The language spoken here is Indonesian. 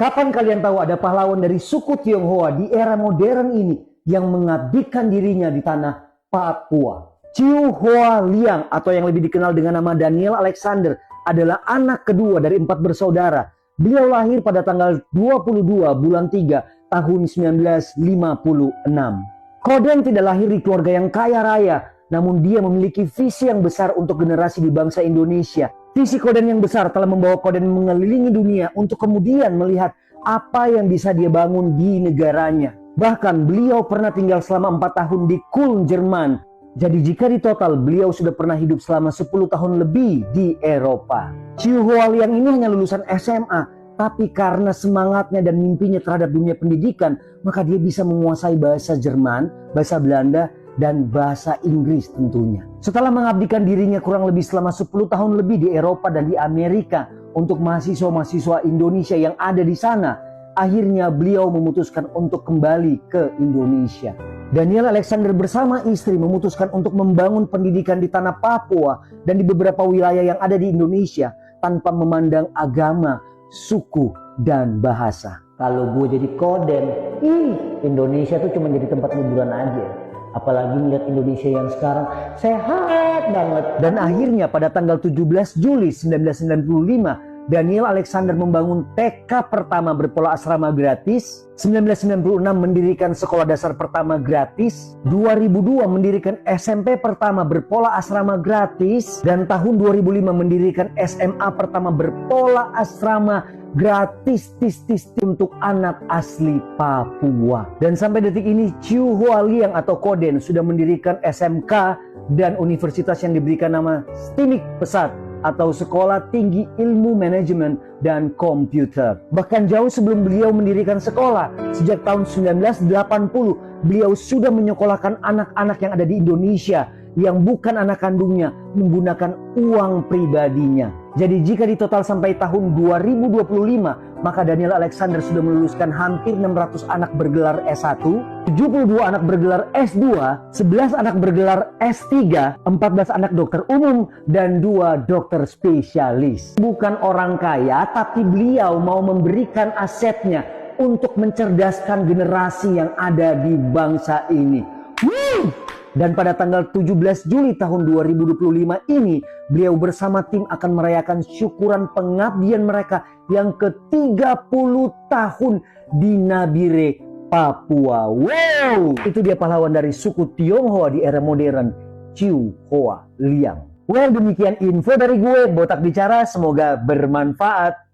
Kapan kalian tahu ada pahlawan dari suku Tionghoa di era modern ini yang mengabdikan dirinya di tanah Papua? Chiu Hoa Liang atau yang lebih dikenal dengan nama Daniel Alexander adalah anak kedua dari 4 bersaudara. Beliau lahir pada tanggal 22 bulan 3 tahun 1956. Koden tidak lahir di keluarga yang kaya raya, namun dia memiliki visi yang besar untuk generasi di bangsa Indonesia. Visi Koden yang besar telah membawa Koden mengelilingi dunia untuk kemudian melihat apa yang bisa dia bangun di negaranya. Bahkan beliau pernah tinggal selama 4 tahun di Kulm, Jerman. Jadi jika ditotal, beliau sudah pernah hidup selama 10 tahun lebih di Eropa. Chiu Hoa Liang ini hanya lulusan SMA, tapi karena semangatnya dan mimpinya terhadap dunia pendidikan, maka dia bisa menguasai bahasa Jerman, bahasa Belanda, dan bahasa Inggris tentunya. Setelah mengabdikan dirinya kurang lebih selama 10 tahun lebih di Eropa dan di Amerika untuk mahasiswa-mahasiswa Indonesia yang ada di sana, akhirnya beliau memutuskan untuk kembali ke Indonesia. Daniel Alexander bersama istri memutuskan untuk membangun pendidikan di tanah Papua dan di beberapa wilayah yang ada di Indonesia tanpa memandang agama, suku, dan bahasa. Kalau gue jadi Koden, Indonesia tuh cuma jadi tempat liburan aja. Apalagi melihat Indonesia yang sekarang sehat banget. Dan akhirnya pada tanggal 17 Juli 1995, Daniel Alexander membangun TK pertama berpola asrama gratis. 1996 mendirikan sekolah dasar pertama gratis. 2002 mendirikan SMP pertama berpola asrama gratis. Dan tahun 2005 mendirikan SMA pertama berpola asrama gratis untuk anak asli Papua. Dan sampai detik ini Chiu Hoa Liang atau Koden sudah mendirikan SMK dan universitas yang diberikan nama STIMIK Pesat atau Sekolah Tinggi Ilmu Manajemen dan Komputer. Bahkan jauh sebelum beliau mendirikan sekolah, sejak tahun 1980 beliau sudah menyekolahkan anak-anak yang ada di Indonesia yang bukan anak kandungnya menggunakan uang pribadinya. Jadi jika ditotal sampai tahun 2025, maka Daniel Alexander sudah meluluskan hampir 600 anak bergelar S1, 72 anak bergelar S2, 11 anak bergelar S3, 14 anak dokter umum, dan 2 dokter spesialis. Bukan orang kaya, tapi beliau mau memberikan asetnya untuk mencerdaskan generasi yang ada di bangsa ini. Dan pada tanggal 17 Juli tahun 2025 ini, beliau bersama tim akan merayakan syukuran pengabdian mereka yang ke-30 tahun di Nabire, Papua. Wow! Itu dia pahlawan dari suku Tionghoa di era modern, Chiu Hoa Liang. Well, demikian info dari gue, Botak Bicara. Semoga bermanfaat.